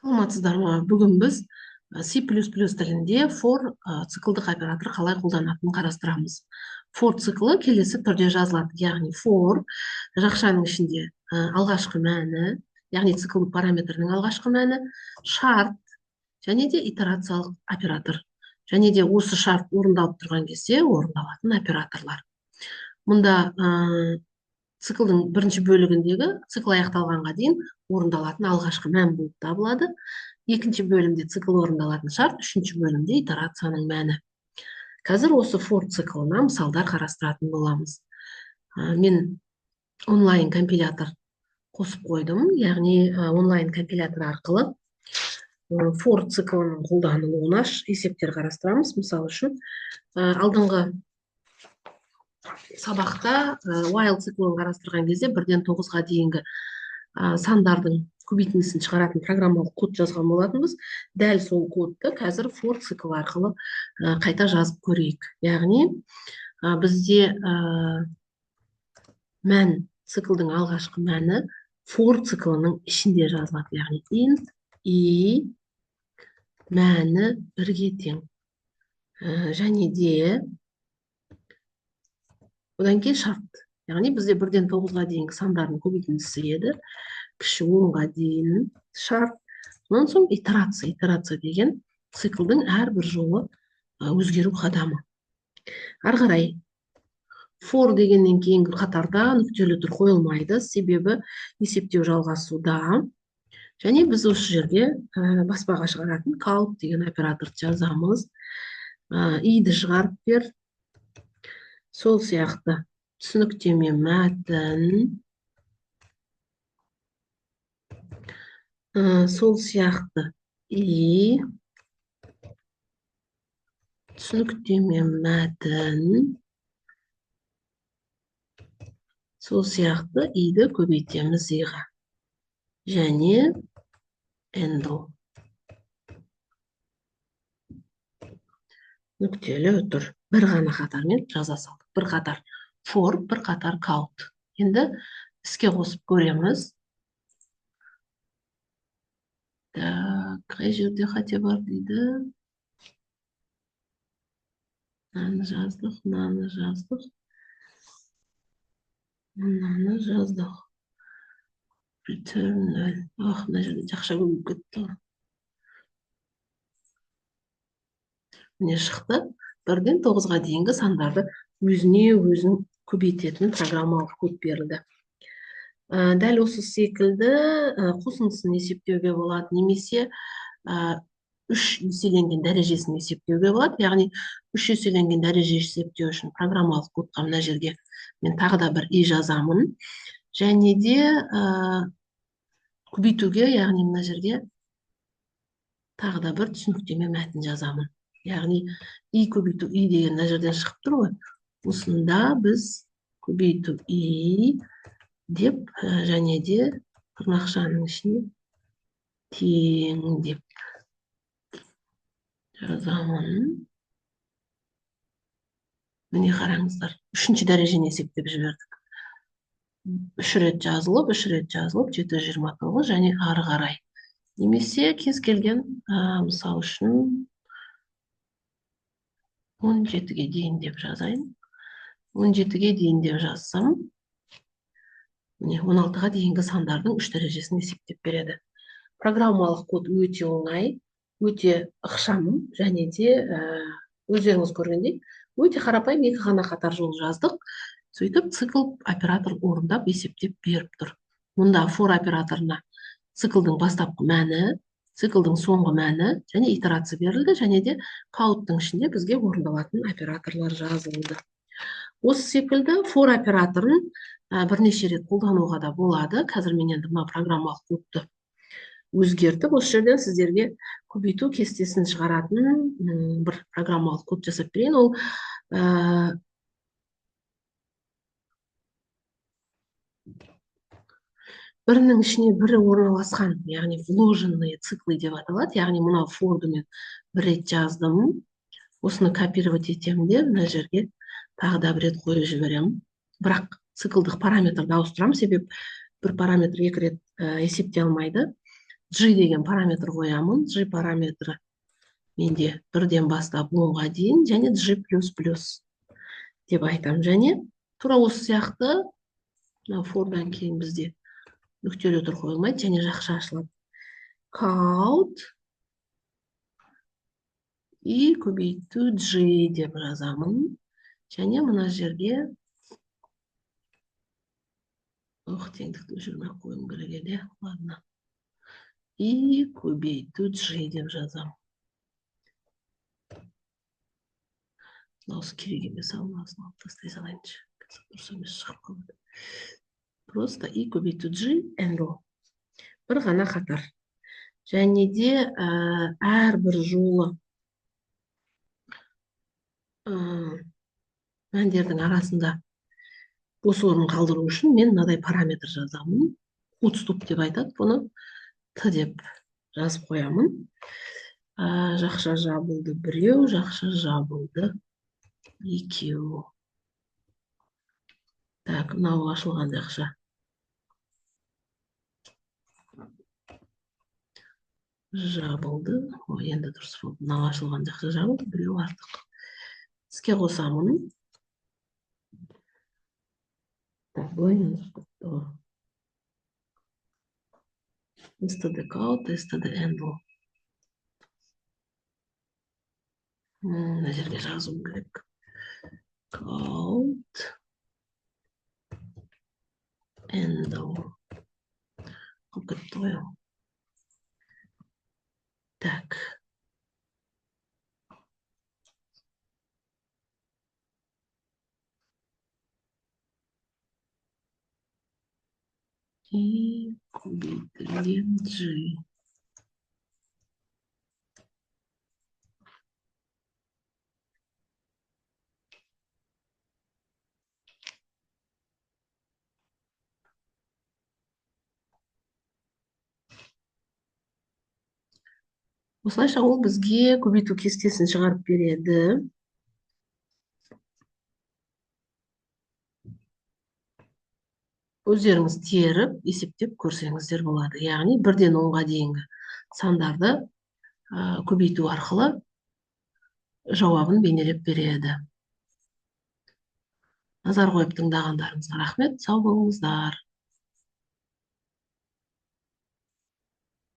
Саламатсыздар ма? Бүгін біз C++ тілінде for циклдық оператор қалай қолданатынын қарастырамыз. For циклы келесі түрде жазылады, яғни for жақшаның ішінде алғашқы мәні, яғни циклдық параметрінің алғашқы мәні, шарт және де итерациялық оператор. Және де осы шарт орындалып тұрған кезде орындалатын операторлар. Мұнда циклдың бірінші бөлігіндегі цикл аяқталғанға дейін орындалатын алғашқы мән болып табылады. Екінші бөлімде цикл орындалатын шарт, үшінші бөлімде итерацияның мәні. Қазір осы for циклына мысалдар қарастыратын боламыз. Мен онлайн компилятор қосып қойдым, яғни онлайн компилятор арқылы for циклының қолданылуына есептер қарастырамыз. Мысалы үшін алдыңғы сабақта while циклын қарастырған кезде 1-ден 9-ға дейінгі сандардың көбейтіндісін шығаратын программалық код жазған болатынбыз. Дәл сол кодты қазір for цикл арқылы қайта жазып көрейік. Яғни бізде мән циклдың алғашқы мәні for циклының ішінде жазылады. Яғни int i мәні 1-ге тең. Және де одан кейін шарт. Яғни бізде 1-ден 9-ға дейінгі сандардың көбейтіндісі еді. Кіші 10-ға дейін шарт. Онан соң итерация. Итерация деген циклдың әрбір жолы өзгеру қадамы. Ары қарай for дегеннен кейінгі қатарда нүктелі тұр қойылмайды, себебі есептеу жалғасуда. Және біз осы жерге баспаға шығаратын count деген операторды жазамыз. i-ді шығарып бер. Сол сияқты түсініктеме мәтін, сол сияқты i, түсініктеме мәтін, сол сияқты i-ді көбейтеміз i-ға. Және handle. Нүктелі тұр. Бір ғана қатармен жаза салдық. Бір қатар for, бір қатар count. Енді іске қосып көреміз. Қай жерде қате бар дейді. Мынаны жаздық, мынаны жаздық. Мынаны жаздық. Return 0. Мына жерде жақша көбейіп кетті. Міне шықты. 1-ден 9-ға дейінгі сандарды өзіне өзін көбейтетін программалық код берілді. Дәл осы секілді қосындысын есептеуге болады, немесе 3 еселенген дәрежесін есептеуге болады. Яғни 3 еселенген дәреже есептеу үшін программалық кодқа мына жерге мен тағы да бір i жазамын. Және де көбейтуге, яғни мына жерге тағы да бір түсініктеме мәтін жазамын. Яғни i көбейту i деген мына жерден шығып тұр ғой. Осында біз көбейту i деп және де тырнақшаның ішіне тең деп жазамын. Міне қараңыздар, 3-ші дәрежені есептеп жібердік. 3 рет жазылып, 729 және ары қарай. Немесе кез келген, мысал үшін 17-ге дейін деп жазайын. 17-ге дейін деп жазсам, 16-ға дейінгі сандардың 3 дәрежесін есептеп береді. Программалық код өте оңай, өте ықшам, және де өздеріңіз көргендей өте қарапайым 2 ғана қатар жол жаздық. Сөйтіп цикл оператор орындап есептеп беріп тұр. Мұнда for операторына циклдың бастапқы мәні, циклдың соңғы мәні және итерация берілді, және де count-тың ішінде бізге орындалатын операторлар жазылды. Осы секілді for операторын бірнеше рет қолдануға да болады. Қазір мен енді мына программалық кодты өзгертіп, осы жерден сіздерге көбейту кестесін шығаратын бір программалық код жасап берейін. Ол бірінің ішіне бірі орналасқан, яғни вложенные циклы деп аталады. Яғни мынау for'ды мен бір рет жаздым. Осыны копировать етемін де, мына жерге тағы да бір рет қойып жіберемін. Бірақ циклдық параметрді ауыстырамын, себеп бір параметр 2 рет есептей алмайды. g деген параметр қоямын. G параметрі менде 1-ден бастап 10-ға дейін және g плюс плюс деп айтам. Және тура осы сияқты forдан кейін бізде нүктелі тұр қойылмайды және жақша ашылады. Count и көбейту g деп жазамын. Және мына жерге теңдікті өшірмей қоюым керек еді. Ладно. И көбейту g деп жазамын. Осы керек емес, алмасын алып тастай салайыншы. Дұрыс емес шығып қалады. Просто и көбейту g handle. Бір ғана қатар. Және де әрбір жолы мәндердің арасында бос орын қалдыру үшін мен мынадай параметр жазамын. Отстоп деп айтады бұны. Т деп жазып қоямын. Жақша жабылды 1, жақша жабылды 2. Так, мынау ашылған жақша. Жабылды. Енді дұрыс болды. Мынау ашылған жақша жабылды, 1 артық. Іске қосамын. Так, былай жазып std count, std handle. Мына жерге жазуым керек. Count handle. Қылып кетті ғой. Так. И көбейтілген g. Осылайша ол бізге көбейту кестесін шығарып береді. Өздеріңіз теріп, есептеп көрсеңіздер болады. Яғни 1-ден 10-ға дейінгі сандарды көбейту арқылы жауабын бейнелеп береді. Назар қойып тыңдағандарыңызға рахмет. Сау болыңыздар.